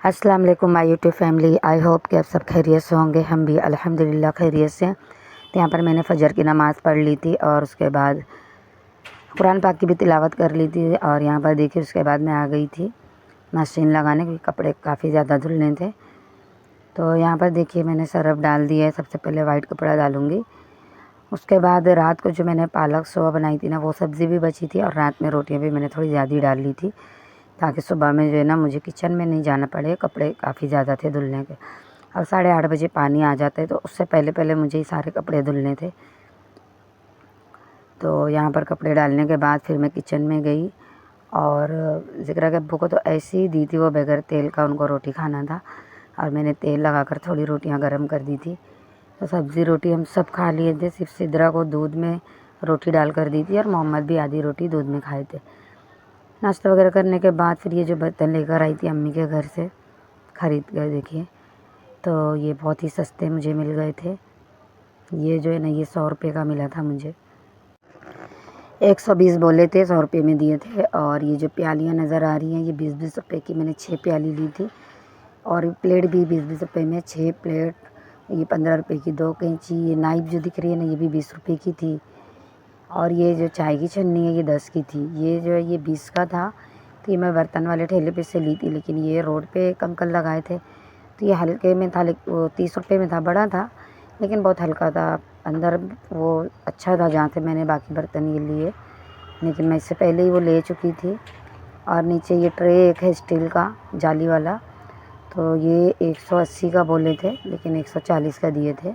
अस्सलाम वालेकुम my YouTube family. I hope कि आप सब खैरियत से होंगे। हम भी अल्हम्दुलिल्लाह खैरियत से हैं। तो यहाँ पर मैंने फ़जर की नमाज़ पढ़ ली थी और उसके बाद कुरान पाक की भी तिलावत कर ली थी। और यहाँ पर देखिए उसके बाद मैं आ गई थी मशीन लगाने, क्योंकि कपड़े काफ़ी ज़्यादा धुलने थे। तो यहाँ पर देखिए मैंने सरफ़ डाल दिया है। सबसे पहले वाइट कपड़ा डालूँगी। उसके बाद रात को जो मैंने पालक सोया बनाई थी ना, वो सब्ज़ी भी बची थी और रात में रोटियाँ भी मैंने थोड़ी ज़्यादा ही डाल ली थी, ताकि सुबह में जो है ना मुझे किचन में नहीं जाना पड़े। कपड़े काफ़ी ज़्यादा थे धुलने के, और 8:30 बजे पानी आ जाता है, तो उससे पहले पहले मुझे ही सारे कपड़े धुलने थे। तो यहाँ पर कपड़े डालने के बाद फिर मैं किचन में गई, और ज़िक्र के अब्बू को तो ऐसे ही दी थी, वो बगैर तेल का उनको रोटी खाना था, और मैंने तेल लगाकर थोड़ी रोटियाँ गर्म कर दी थी। तो सब्ज़ी रोटी हम सब खा लिए थे, सिर्फ सिद्रा को दूध में रोटी डाल कर दी थी, और मोहम्मद भी आधी रोटी दूध में खाए थे। नाश्ता वगैरह करने के बाद फिर ये जो बर्तन लेकर आई थी अम्मी के घर से ख़रीद कर, देखिए तो ये बहुत ही सस्ते मुझे मिल गए थे। ये जो है ना, ये 100 रुपये का मिला था मुझे। 120 बोले थे, 100 रुपये में दिए थे। और ये जो प्यालियाँ नज़र आ रही हैं, ये 20-20 रुपये की मैंने 6 प्याली ली थी। और प्लेट भी 20-20 रुपये में 6 प्लेट। ये 15 रुपये की 2 कैंची। ये नाइफ़ जो दिख रही है ना, ये भी 20 रुपये की थी। और ये जो चाय की छन्नी है, ये 10 की थी। ये जो है ये 20 का था। तो ये मैं बर्तन वाले ठेले पे से ली थी, लेकिन ये रोड पे एक अंकल लगाए थे, तो ये हल्के में था, वो 30 रुपये में था। बड़ा था लेकिन बहुत हल्का था, अंदर वो अच्छा था जहाँ से मैंने बाकी बर्तन ये लिए, लेकिन मैं इससे पहले ही वो ले चुकी थी। और नीचे ये ट्रे एक है स्टील का जाली वाला, तो ये 180 का बोले थे, लेकिन 140 का दिए थे।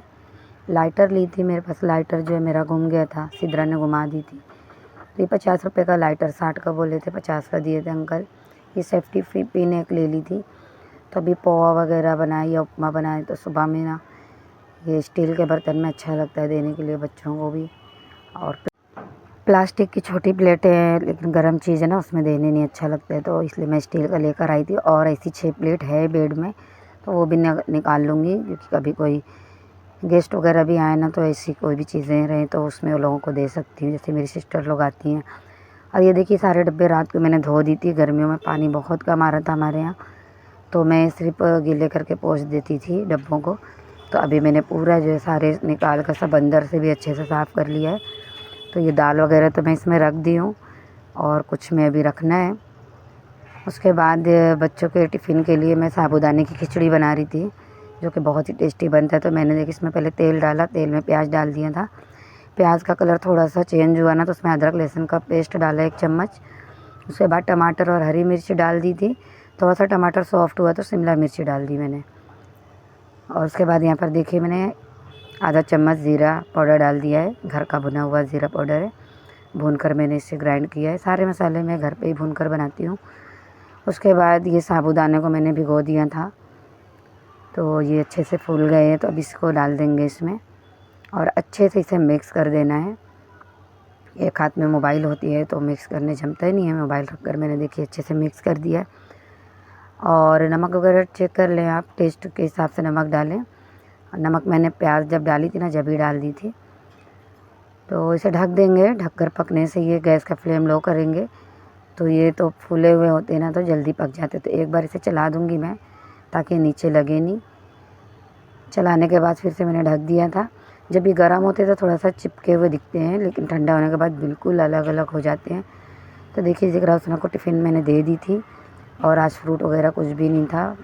लाइटर ली थी, मेरे पास लाइटर जो है मेरा गुम गया था, सिद्रा ने घुमा दी थी। तो ये 50 रुपये का लाइटर, 60 का बोले थे, 50 का दिए थे अंकल। ये सेफ्टी पिन एक ले ली थी। तो अभी पोहा वगैरह बनाए या उपमा बनाए, तो सुबह में ना ये स्टील के बर्तन में अच्छा लगता है देने के लिए बच्चों को भी। और प्लास्टिक की छोटी प्लेटें हैं, लेकिन गर्म चीज़ है ना, उसमें देने नहीं अच्छा लगता है, तो इसलिए मैं स्टील का लेकर आई थी। और ऐसी 6 प्लेट है बेड में, तो वो भी निकाल लूँगी, क्योंकि कभी कोई गेस्ट वगैरह भी आए ना, तो ऐसी कोई भी चीज़ें रहें तो उसमें वो लोगों को दे सकती हूँ, जैसे मेरी सिस्टर लोग आती हैं। और ये देखिए सारे डब्बे रात को मैंने धो दी थी। गर्मियों में पानी बहुत कम आ रहा था हमारे यहाँ, तो मैं सिर्फ गीले करके पोंछ देती थी डब्बों को। तो अभी मैंने पूरा जो है सारे निकाल कर सब अंदर से भी अच्छे से साफ़ कर लिया है। तो ये दाल वगैरह तो मैं इसमें रख दी हूँ, और कुछ में अभी रखना है। उसके बाद बच्चों के टिफ़िन के लिए मैं साबूदाने की खिचड़ी बना रही थी, जो कि बहुत ही टेस्टी बनता है। तो मैंने देखिए इसमें पहले तेल डाला, तेल में प्याज डाल दिया था। प्याज का कलर थोड़ा सा चेंज हुआ ना, तो उसमें अदरक लहसुन का पेस्ट डाला 1 चम्मच। उसके बाद टमाटर और हरी मिर्च डाल दी थी। थोड़ा सा टमाटर सॉफ्ट हुआ तो शिमला मिर्च डाल दी मैंने। और उसके बाद यहाँ पर देखिए मैंने आधा चम्मच ज़ीरा पाउडर डाल दिया है, घर का भुना हुआ ज़ीरा पाउडर है। भूनकर मैंने इसे ग्राइंड किया है। सारे मसाले मैं घर पे ही भूनकर बनाती हूँ। उसके बाद ये साबूदाने को मैंने भिगो दिया था, तो ये अच्छे से फूल गए हैं। तो अब इसको डाल देंगे इसमें, और अच्छे से इसे मिक्स कर देना है। एक हाथ में मोबाइल होती है तो मिक्स करने जमता ही नहीं है, मोबाइल रखकर मैंने देखिए अच्छे से मिक्स कर दिया। और नमक वगैरह चेक कर लें आप, टेस्ट के हिसाब से नमक डालें। नमक मैंने प्याज जब डाली थी ना, जब ही डाल दी थी। तो इसे ढक देंगे, ढककर पकने से ये गैस का फ्लेम लो करेंगे, तो ये तो फूले हुए होते हैं ना, तो जल्दी पक जाते। तो एक बार इसे चला दूँगी मैं, ताकि नीचे लगे नहीं। चलाने के बाद फिर से मैंने ढक दिया था। जब ये गर्म होते तो थोड़ा सा चिपके हुए दिखते हैं, लेकिन ठंडा होने के बाद बिल्कुल अलग अलग हो जाते हैं। तो देखिए ज़िक्रा हुस्ना को टिफ़िन मैंने दे दी थी, और आज फ्रूट वगैरह कुछ भी नहीं था।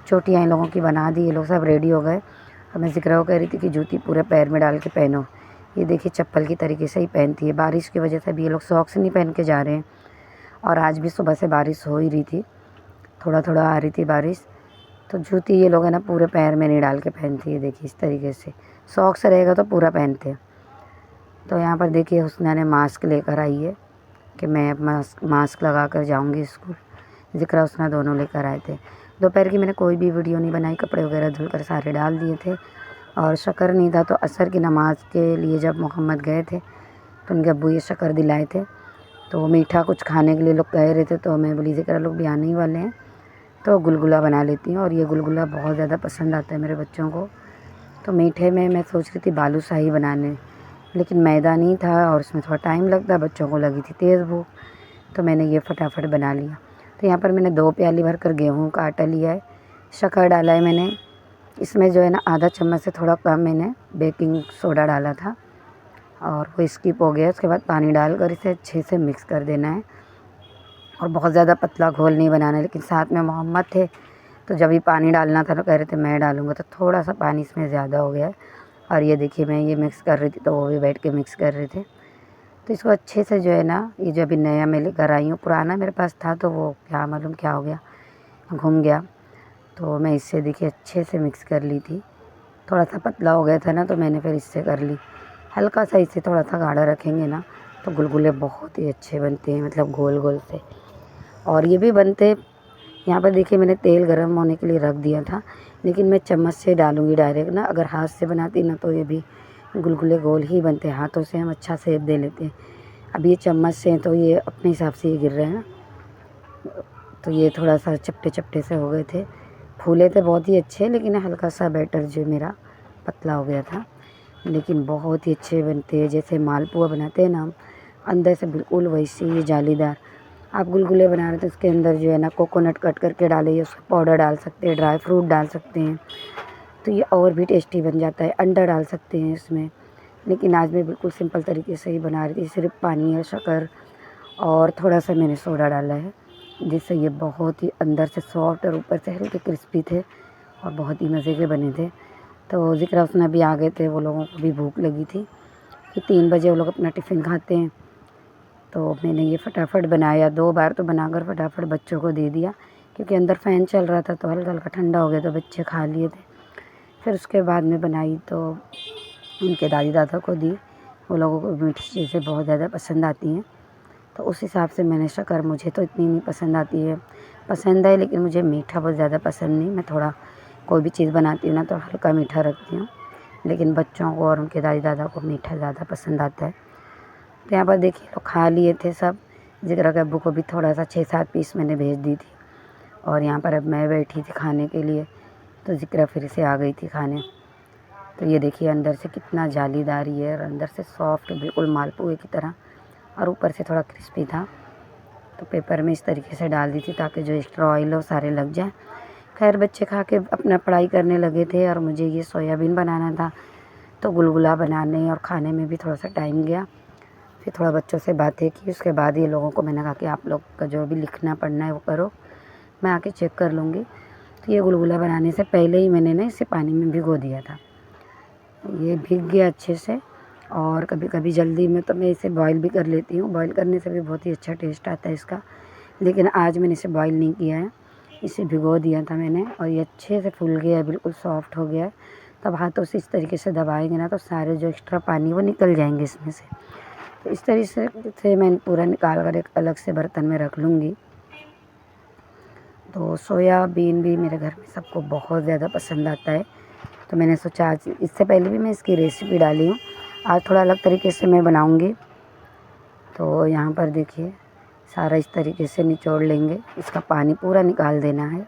चोटियाँ इन लोगों की बना दी, ये लोग सब रेडी हो गए। और मैं ज़िक्रा को कह रही थी कि जूती पूरे पैर में डाल के पहनो। ये देखिए चप्पल की तरीके से ही पहनती है। बारिश की वजह से भी ये लोग सॉक्स नहीं पहन के जा रहे हैं, और आज भी सुबह से बारिश हो ही रही थी, थोड़ा थोड़ा आ रही थी बारिश। तो जूती ये लोग है ना पूरे पैर में नहीं डाल के पहनती है, देखिए इस तरीके से। सॉक्स रहेगा तो पूरा पहनते हैं। तो यहाँ पर देखिए हुस्ना ने मास्क लेकर आई है, कि मैं मास्क लगा कर जाऊँगी स्कूल। ज़िक्रा हुस्ना दोनों लेकर आए थे। दोपहर की मैंने कोई भी वीडियो नहीं बनाई, कपड़े वगैरह धुलकर सारे डाल दिए थे। और शक्कर नहीं था, तो असर की नमाज़ के लिए जब मोहम्मद गए थे, तो उनके अब्बू ये शक्कर दिलाए थे। तो मीठा कुछ खाने के लिए लोग कह रहे थे, तो मैं बोली ज़िक्रा लोग भी आने ही वाले हैं, तो गुलगुला बना लेती हूँ। और ये गुलगुला बहुत ज़्यादा पसंद आता है मेरे बच्चों को। तो मीठे में मैं सोच रही थी बालूशाही बनाने, लेकिन मैदा नहीं था और उसमें थोड़ा टाइम लगता, बच्चों को लगी थी तेज़ भूख, तो मैंने ये फटाफट बना लिया। तो यहाँ पर मैंने 2 प्याली भरकर गेहूं का आटा लिया है, शक्कर डाला है मैंने। इसमें जो है ना आधा चम्मच से थोड़ा कम मैंने बेकिंग सोडा डाला था और वो स्किप हो गया। उसके बाद पानी डालकर इसे अच्छे से मिक्स कर देना है और बहुत ज़्यादा पतला घोल नहीं बनाना है। लेकिन साथ में मोहम्मद थे तो जब भी पानी डालना था तो कह रहे थे मैं डालूँगा, तो थोड़ा सा पानी इसमें ज़्यादा हो गया है। और ये देखिए मैं ये मिक्स कर रही थी तो वो भी बैठ के मिक्स कर रहे थे। तो इसको अच्छे से जो है ना, ये जो अभी नया मैं लेकर आई हूँ, पुराना मेरे पास था तो वो क्या मालूम क्या हो गया, घूम गया। तो मैं इससे देखिए अच्छे से मिक्स कर ली थी। थोड़ा सा पतला हो गया था ना तो मैंने फिर इससे कर ली। हल्का सा इससे थोड़ा सा गाढ़ा रखेंगे ना तो गुलगुले बहुत ही अच्छे बनते हैं, मतलब गोल गोल से। और ये भी बनते, यहाँ पर देखिए मैंने तेल गर्म होने के लिए रख दिया था, लेकिन मैं चम्मच से डालूँगी डायरेक्ट ना। अगर हाथ से बनाती ना तो ये भी गुलगुले गोल ही बनते हैं। हाथों से हम अच्छा शेप दे लेते हैं। अब ये चम्मच से तो ये अपने हिसाब से ये गिर रहे हैं, तो ये थोड़ा सा चपटे चपटे से हो गए थे। फूले थे बहुत ही अच्छे, लेकिन हल्का सा बैटर जो मेरा पतला हो गया था। लेकिन बहुत ही अच्छे बनते हैं, जैसे मालपुआ बनाते हैं ना हम, अंदर से बिल्कुल वैसे ही जालीदार। आप गुलगुले बना रहे तो उसके अंदर जो है ना कोकोनट कट करके डालिए, उसका पाउडर डाल सकते हैं, ड्राई फ्रूट डाल सकते हैं तो ये और भी टेस्टी बन जाता है। अंडा डाल सकते हैं इसमें, लेकिन आज मैं बिल्कुल सिंपल तरीके से ही बना रही थी। सिर्फ पानी और शक्कर और थोड़ा सा मैंने सोडा डाला है, जिससे ये बहुत ही अंदर से सॉफ्ट और ऊपर से हल्के क्रिस्पी थे और बहुत ही मज़े के बने थे। तो ज़िक्र उसमें भी आ गए थे, वो लोगों को भी भूख लगी थी कि 3 बजे वो लोग अपना टिफ़िन खाते हैं। तो मैंने ये फटाफट बनाया, 2 बार तो बनाकर फटाफट बच्चों को दे दिया, क्योंकि अंदर फ़ैन चल रहा था तो हल्का हल्का ठंडा हो गया तो बच्चे खा लिए थे। फिर उसके बाद में बनाई तो उनके दादी दादा को दी। वो लोगों को मीठी चीज़ें बहुत ज़्यादा पसंद आती हैं, तो उस हिसाब से मैंने शक्कर, मुझे तो इतनी नहीं पसंद आती है, पसंद है लेकिन मुझे मीठा बहुत ज़्यादा पसंद नहीं। मैं थोड़ा कोई भी चीज़ बनाती हूँ ना तो हल्का मीठा रखती हूँ, लेकिन बच्चों को और उनके दादी दादा को मीठा ज़्यादा पसंद आता है। तो यहाँ पर देखिए लोग खा लिए थे सब। जिगरा के अब्बू को भी थोड़ा सा 6-7 पीस मैंने भेज दी थी। और यहाँ पर अब मैं बैठी थी खाने के लिए, तो जिगरा फिर से आ गई थी खाने। तो ये देखिए अंदर से कितना जालीदार ये है और अंदर से सॉफ्ट बिल्कुल मालपुए की तरह, और ऊपर से थोड़ा क्रिस्पी था। तो पेपर में इस तरीके से डाल दी थी ताकि जो एक्स्ट्रा ऑयल हो सारे लग जाए। खैर बच्चे खा के अपना पढ़ाई करने लगे थे और मुझे ये सोयाबीन बनाना था, तो गुलगुला बनाने और खाने में भी थोड़ा सा टाइम गया। फिर थोड़ा बच्चों से बातें की, उसके बाद ये लोगों को मैंने कहा कि आप लोग का जो भी लिखना पढ़ना है वो करो, मैं आके चेक कर लूँगी। तो ये गुलगुला बनाने से पहले ही मैंने ना इसे पानी में भिगो दिया था। ये भीग गया अच्छे से। और कभी कभी जल्दी में तो मैं इसे बॉईल भी कर लेती हूँ, बॉईल करने से भी बहुत ही अच्छा टेस्ट आता है इसका। लेकिन आज मैंने इसे बॉईल नहीं किया है, इसे भिगो दिया था मैंने और ये अच्छे से फूल गया है, बिल्कुल सॉफ्ट हो गया है। तब हाथों से इस तरीके से दबाएंगे ना तो सारे जो एक्स्ट्रा पानी वो निकल जाएंगे इसमें से। तो इस तरीके से मैं पूरा निकाल कर एक अलग से बर्तन में रख लूँगी। तो सोयाबीन भी मेरे घर में सबको बहुत ज़्यादा पसंद आता है, तो मैंने सोचा आज, इससे पहले भी मैं इसकी रेसिपी डाली हूँ, आज थोड़ा अलग तरीके से मैं बनाऊँगी। तो यहाँ पर देखिए सारा इस तरीके से निचोड़ लेंगे, इसका पानी पूरा निकाल देना है।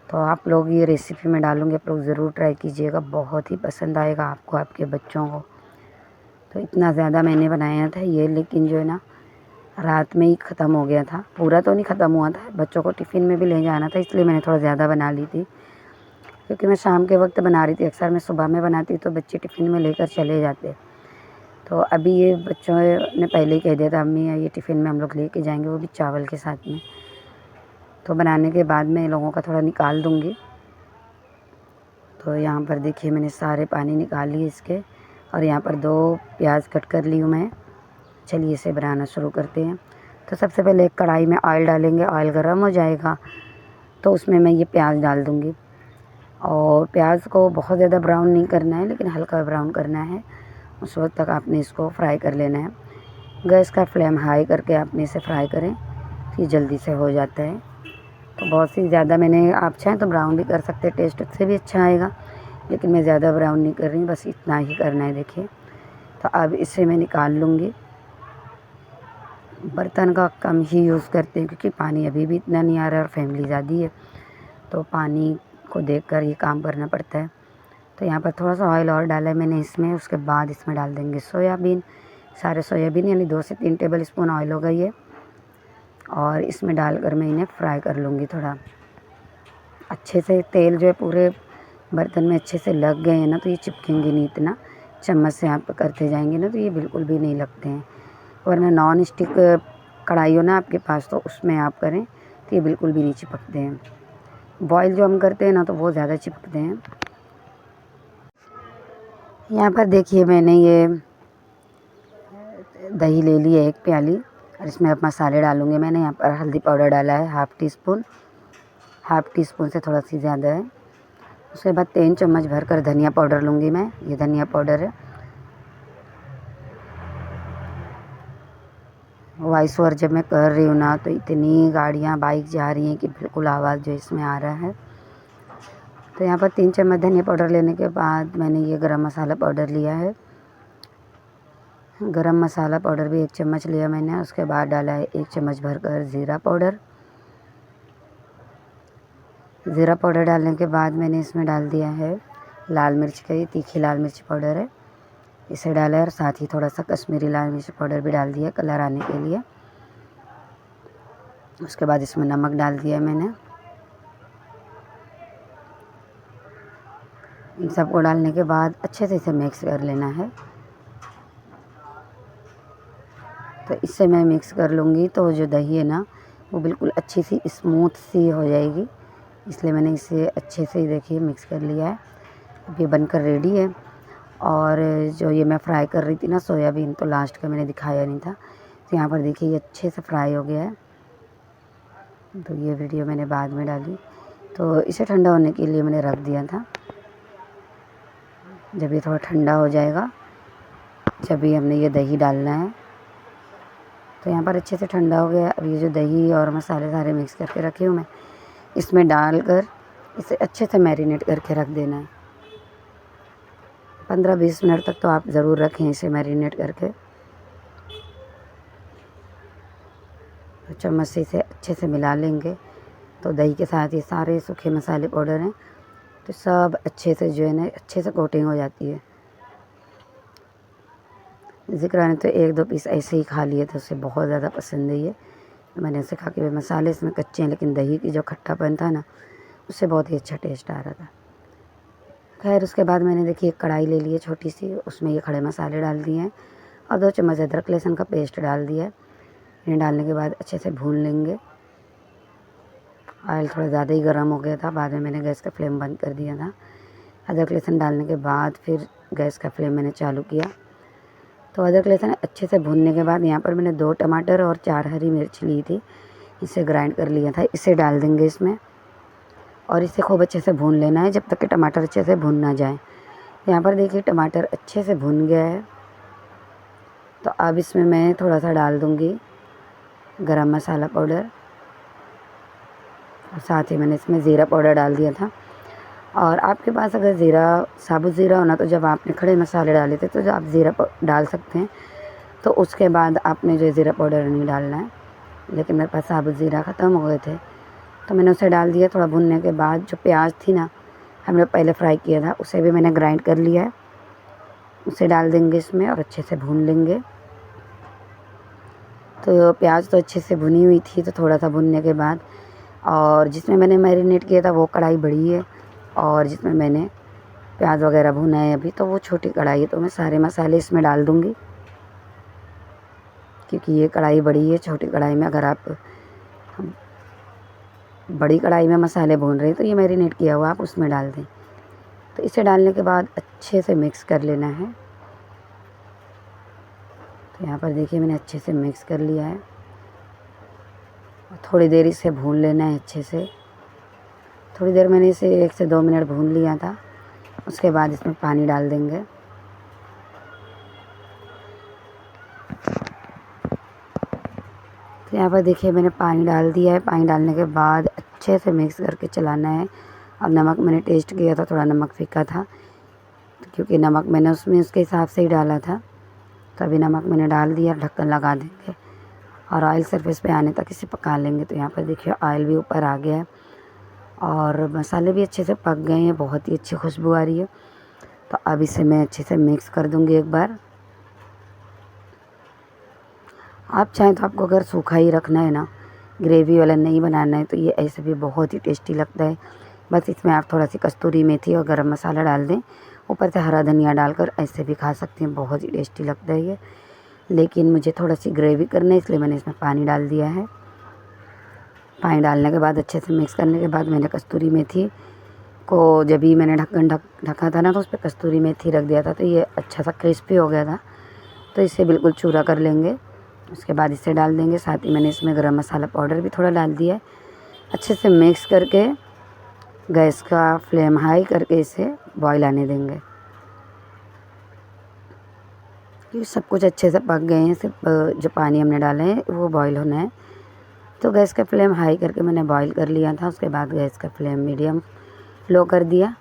तो आप लोग ये रेसिपी में डालूँगी, आप लोग ज़रूर ट्राई कीजिएगा, बहुत ही पसंद आएगा आपको, आपके बच्चों को। तो इतना ज़्यादा मैंने बनाया था ये, लेकिन जो है ना रात में ही ख़त्म हो गया था, पूरा तो नहीं ख़त्म हुआ था, बच्चों को टिफ़िन में भी ले जाना था, इसलिए मैंने थोड़ा ज़्यादा बना ली थी। क्योंकि मैं शाम के वक्त बना रही थी, अक्सर मैं सुबह में बनाती तो बच्चे टिफ़िन में लेकर चले जाते। तो अभी ये बच्चों ने पहले ही कह दिया था अम्मी ये टिफ़िन में हम लोग लेके जाएंगे, वो भी चावल के साथ में। तो बनाने के बाद में लोगों का थोड़ा निकाल दूँगी। तो यहाँ पर देखिए मैंने सारे पानी निकाल लिए इसके, और यहाँ पर 2 प्याज कट कर ली हूँ मैं। चलिए इसे बनाना शुरू करते हैं। तो सबसे पहले एक कढ़ाई में ऑयल डालेंगे, ऑयल गर्म हो जाएगा तो उसमें मैं ये प्याज डाल दूँगी। और प्याज को बहुत ज़्यादा ब्राउन नहीं करना है, लेकिन हल्का ब्राउन करना है, उस वक्त तक आपने इसको फ्राई कर लेना है। गैस का फ्लेम हाई करके आपने इसे फ्राई करें, ये जल्दी से हो जाता है। तो बहुत सी ज़्यादा मैंने, आप चाहें तो ब्राउन भी कर सकते हैं, टेस्ट उससे भी अच्छा आएगा, लेकिन मैं ज़्यादा ब्राउन नहीं कर रही, बस इतना ही करना है देखिए। तो अब इसे मैं निकाल लूँगी। बर्तन का कम ही यूज़ करते हैं क्योंकि पानी अभी भी इतना नहीं आ रहा है और फैमिली ज़्यादा है, तो पानी को देखकर ये काम करना पड़ता है। तो यहाँ पर थोड़ा सा ऑयल और डाला है मैंने इसमें, उसके बाद इसमें डाल देंगे सोयाबीन, सारे सोयाबीन, यानी 2 से 3 टेबल स्पून ऑयल हो गई है। और इसमें डालकर मैं इन्हें फ्राई कर लूँगी थोड़ा। अच्छे से तेल जो है पूरे बर्तन में अच्छे से लग गए हैं ना, तो ये चिपकेंगे नहीं इतना। चम्मच से आप करते जाएंगे ना तो ये बिल्कुल भी नहीं लगते हैं। वरना नॉन स्टिक कढ़ाई हो ना आपके पास तो उसमें आप करें तो ये बिल्कुल भी नहीं चिपकते हैं। बॉयल जो हम करते हैं ना तो वो ज़्यादा चिपकते हैं। यहाँ पर देखिए मैंने ये दही ले ली है 1 प्याली, और इसमें अब मसाले डालूँगी। मैंने यहाँ पर हल्दी पाउडर डाला है हाफ़ टी स्पून से थोड़ा सी ज़्यादा है। उसके बाद 3 चम्मच भरकर धनिया पाउडर लूँगी मैं। ये धनिया पाउडर है। वॉइस ओवर जब मैं कर रही हूँ ना तो इतनी गाड़ियाँ बाइक जा रही हैं कि बिल्कुल आवाज़ जो इसमें आ रहा है। तो यहाँ पर 3 चम्मच धनिया पाउडर लेने के बाद मैंने ये गरम मसाला पाउडर लिया है। गरम मसाला पाउडर भी 1 चम्मच लिया मैंने। उसके बाद डाला है 1 चम्मच भरकर ज़ीरा पाउडर। ज़ीरा पाउडर डालने के बाद मैंने इसमें डाल दिया है लाल मिर्च का, ये तीखी लाल मिर्च पाउडर है, इसे डाला है। और साथ ही थोड़ा सा कश्मीरी लाल मिर्च पाउडर भी डाल दिया कलर आने के लिए। उसके बाद इसमें नमक डाल दिया मैंने। इन सबको डालने के बाद अच्छे से इसे मिक्स कर लेना है। तो इससे मैं मिक्स कर लूँगी तो जो दही है ना वो बिल्कुल अच्छी सी स्मूथ सी हो जाएगी। इसलिए मैंने इसे अच्छे से देखिए मिक्स कर लिया है। अब ये बनकर रेडी है। और जो ये मैं फ्राई कर रही थी ना सोयाबीन, तो लास्ट का मैंने दिखाया नहीं था। तो यहाँ पर देखिए ये अच्छे से फ्राई हो गया है। तो ये वीडियो मैंने बाद में डाली। तो इसे ठंडा होने के लिए मैंने रख दिया था। जब ये थोड़ा ठंडा हो जाएगा जब भी हमने ये दही डालना है। तो यहाँ पर अच्छे से ठंडा हो गया। अब ये जो दही और मसाले सारे मिक्स करके रखे हूँ मैं, इसमें डालकर इसे अच्छे से मैरिनेट करके रख देना है। 15-20 मिनट तक तो आप ज़रूर रखें इसे मैरिनेट करके। तो चम्मच से इसे अच्छे से मिला लेंगे। तो दही के साथ ये सारे सूखे मसाले पाउडर हैं तो सब अच्छे से जो है ना अच्छे से कोटिंग हो जाती है। ज़िक्र ने तो 1-2 पीस ऐसे ही खा लिए थे, उसे बहुत ज़्यादा पसंद है ये। तो मैंने उसे खा के, मसाले इसमें कच्चे हैं लेकिन दही की जो खट्टापन था ना उससे बहुत ही अच्छा टेस्ट आ रहा था। खैर उसके बाद मैंने देखिए एक कढ़ाई ले ली है छोटी सी, उसमें ये खड़े मसाले डाल दिए हैं और 2 चम्मच अदरक लहसुन का पेस्ट डाल दिया है। इन्हें डालने के बाद अच्छे से भून लेंगे। ऑयल थोड़ा ज़्यादा ही गर्म हो गया था, बाद में मैंने गैस का फ्लेम बंद कर दिया था। अदरक लहसुन डालने के बाद फिर गैस का फ्लेम मैंने चालू किया। तो अदरक लहसुन अच्छे से भूनने के बाद यहाँ पर मैंने 2 टमाटर और 4 हरी मिर्च ली थी, इसे ग्राइंड कर लिया था, इसे डाल देंगे इसमें। और इसे खूब अच्छे से भून लेना है जब तक कि टमाटर अच्छे से भून ना जाए। यहाँ पर देखिए टमाटर अच्छे से भून गया है। तो अब इसमें मैं थोड़ा सा डाल दूँगी गरम मसाला पाउडर, और साथ ही मैंने इसमें ज़ीरा पाउडर डाल दिया था। और आपके पास अगर साबुत ज़ीरा होना तो जब आपने खड़े मसाले डाले थे तो जो आप ज़ीरा डाल सकते हैं। तो उसके बाद आपने जो ज़ीरा पाउडर नहीं डालना है। लेकिन मेरे पास साबुत ज़ीरा ख़त्म हो गए थे तो मैंने उसे डाल दिया। थोड़ा भुनने के बाद जो प्याज थी ना हमने पहले फ्राई किया था उसे भी मैंने ग्राइंड कर लिया है, उसे डाल देंगे इसमें और अच्छे से भून लेंगे। तो प्याज तो अच्छे से भुनी हुई थी। तो थोड़ा सा भुनने के बाद, और जिसमें मैंने मैरिनेट किया था वो कढ़ाई बड़ी है, और जिसमें मैंने प्याज वगैरह भुना है अभी तो वो छोटी कढ़ाई है। तो मैं सारे मसाले इसमें डाल दूँगी क्योंकि ये कढ़ाई बड़ी है। छोटी कढ़ाई में अगर आप बड़ी कढ़ाई में मसाले भून रहे हैं तो ये मैरिनेट किया हुआ आप उसमें डाल दें। तो इसे डालने के बाद अच्छे से मिक्स कर लेना है। तो यहाँ पर देखिए मैंने अच्छे से मिक्स कर लिया है और थोड़ी देर इसे भून लेना है अच्छे से। थोड़ी देर मैंने इसे 1 से 2 मिनट भून लिया था। उसके बाद इसमें पानी डाल देंगे। तो यहाँ पर देखिए मैंने पानी डाल दिया है। पानी डालने के बाद अच्छे से मिक्स करके चलाना है। और नमक मैंने टेस्ट किया था, थोड़ा नमक फीका था क्योंकि नमक मैंने उसमें उसके हिसाब से ही डाला था। तो अभी नमक मैंने डाल दिया, ढक्कन लगा देंगे और ऑयल सरफेस पे आने तक इसे पका लेंगे। तो यहाँ पर देखिए ऑयल भी ऊपर आ गया है और मसाले भी अच्छे से पक गए हैं, बहुत ही अच्छी खुशबू आ रही है। तो अब इसे मैं अच्छे से मिक्स कर दूँगी एक बार। आप चाहें तो आपको अगर सूखा ही रखना है ना, ग्रेवी वाला नहीं बनाना है, तो ये ऐसे भी बहुत ही टेस्टी लगता है। बस इसमें आप थोड़ा सी कस्तूरी मेथी और गरम मसाला डाल दें, ऊपर से हरा धनिया डालकर ऐसे भी खा सकते हैं, बहुत ही टेस्टी लगता है ये। लेकिन मुझे थोड़ा सी ग्रेवी करना है, इसलिए मैंने इसमें पानी डाल दिया है। पानी डालने के बाद अच्छे से मिक्स करने के बाद मैंने कस्तूरी मेथी को, जब भी मैंने ढक्कन ढका था ना, तो उस पर कस्तूरी मेथी रख दिया था, तो ये अच्छा सा क्रिस्पी हो गया था। तो इसे बिल्कुल चूरा कर लेंगे, उसके बाद इसे डाल देंगे। साथ ही मैंने इसमें गरम मसाला पाउडर भी थोड़ा डाल दिया है। अच्छे से मिक्स करके गैस का फ्लेम हाई करके इसे बॉईल आने देंगे। ये सब कुछ अच्छे से पक गए हैं, सिर्फ जो पानी हमने डाले हैं वो बॉईल होना है। तो गैस का फ्लेम हाई करके मैंने बॉईल कर लिया था। उसके बाद गैस का फ्लेम मीडियम लो कर दिया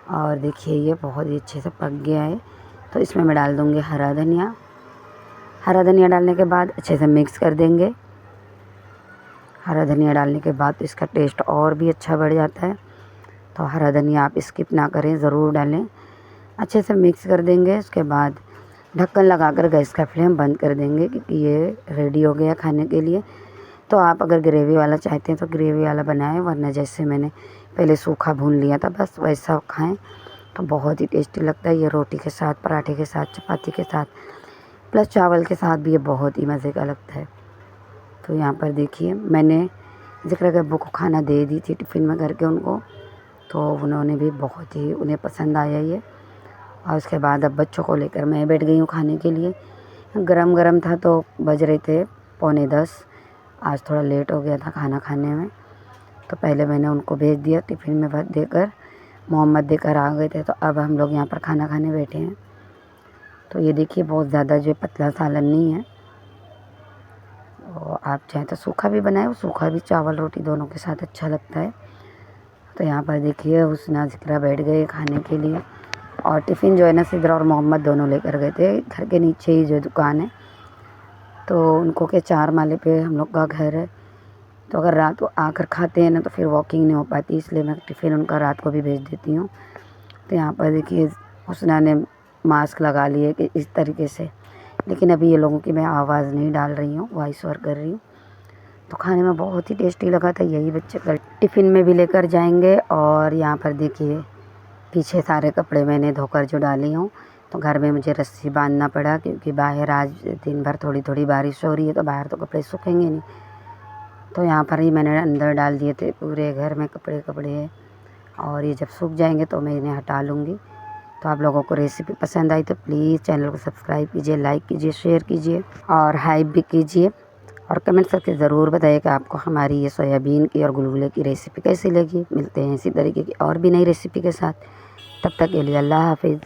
और देखिए ये बहुत ही अच्छे से पक गया है। तो इसमें मैं डाल दूँगी हरा धनिया। हरा धनिया डालने के बाद अच्छे से मिक्स कर देंगे। हरा धनिया डालने के बाद तो इसका टेस्ट और भी अच्छा बढ़ जाता है। तो हरा धनिया आप स्किप ना करें, ज़रूर डालें। अच्छे से मिक्स कर देंगे। उसके बाद ढक्कन लगाकर गैस का फ्लेम बंद कर देंगे, क्योंकि ये रेडी हो गया खाने के लिए। तो आप अगर ग्रेवी वाला चाहते हैं तो ग्रेवी वाला बनाएं, वरना जैसे मैंने पहले सूखा भून लिया था बस वैसा खाएं, तो बहुत ही टेस्टी लगता है ये। रोटी के साथ, पराठे के साथ, चपाती के साथ, प्लस चावल के साथ भी ये बहुत ही मज़े का लगता है। तो यहाँ पर देखिए मैंने जिक्र के अब्बू को खाना दे दी थी टिफ़िन में करके उनको, तो उन्होंने भी बहुत ही, उन्हें पसंद आया ये। और उसके बाद अब बच्चों को लेकर मैं बैठ गई हूँ खाने के लिए। गरम गरम था, तो बज रहे थे 9:45। आज थोड़ा लेट हो गया था खाना खाने में, तो पहले मैंने उनको भेज दिया टिफ़िन में भर देकर, मोहम्मद देकर आ गए थे। तो अब हम लोग यहाँ पर खाना खाने बैठे हैं। तो ये देखिए बहुत ज़्यादा जो पतला सालन नहीं है, और आप चाहें तो सूखा भी बनाए, सूखा भी चावल रोटी दोनों के साथ अच्छा लगता है। तो यहाँ पर देखिए हुस्ना जिक्रा बैठ गए खाने के लिए, और टिफ़िन जो है ना सिद्रा और मोहम्मद दोनों लेकर गए थे। घर के नीचे ही जो दुकान है, तो उनको के 4 माले पे हम लोग का घर है। तो अगर रात को आकर खाते हैं ना तो फिर वॉकिंग नहीं हो पाती, इसलिए मैं टिफ़िन उनका रात को भी भेज देती हूँ। तो यहाँ पर देखिए हुस्ना ने मास्क लगा लिए कि इस तरीके से, लेकिन अभी ये लोगों की मैं आवाज़ नहीं डाल रही हूँ, वॉइस ओवर कर रही हूँ। तो खाने में बहुत ही टेस्टी लगा था, यही बच्चे कल टिफ़िन में भी लेकर जाएंगे। और यहाँ पर देखिए पीछे सारे कपड़े मैंने धोकर जो डाली हूँ, तो घर में मुझे रस्सी बांधना पड़ा, क्योंकि बाहर आज दिन भर थोड़ी थोड़ी बारिश हो रही है, तो बाहर तो कपड़े सूखेंगे नहीं। तो यहाँ पर ही मैंने अंदर डाल दिए थे, पूरे घर में कपड़े हैं। और ये जब सूख जाएंगे तो मैं इन्हें हटा लूँगी। तो आप लोगों को रेसिपी पसंद आई तो प्लीज़ चैनल को सब्सक्राइब कीजिए, लाइक कीजिए, शेयर कीजिए और हाइप भी कीजिए। और कमेंट करके ज़रूर बताइए कि आपको हमारी ये सोयाबीन की और गुलगुले की रेसिपी कैसी लगी। मिलते हैं इसी तरीके की और भी नई रेसिपी के साथ, तब तक के लिए अल्लाह हाफिज़।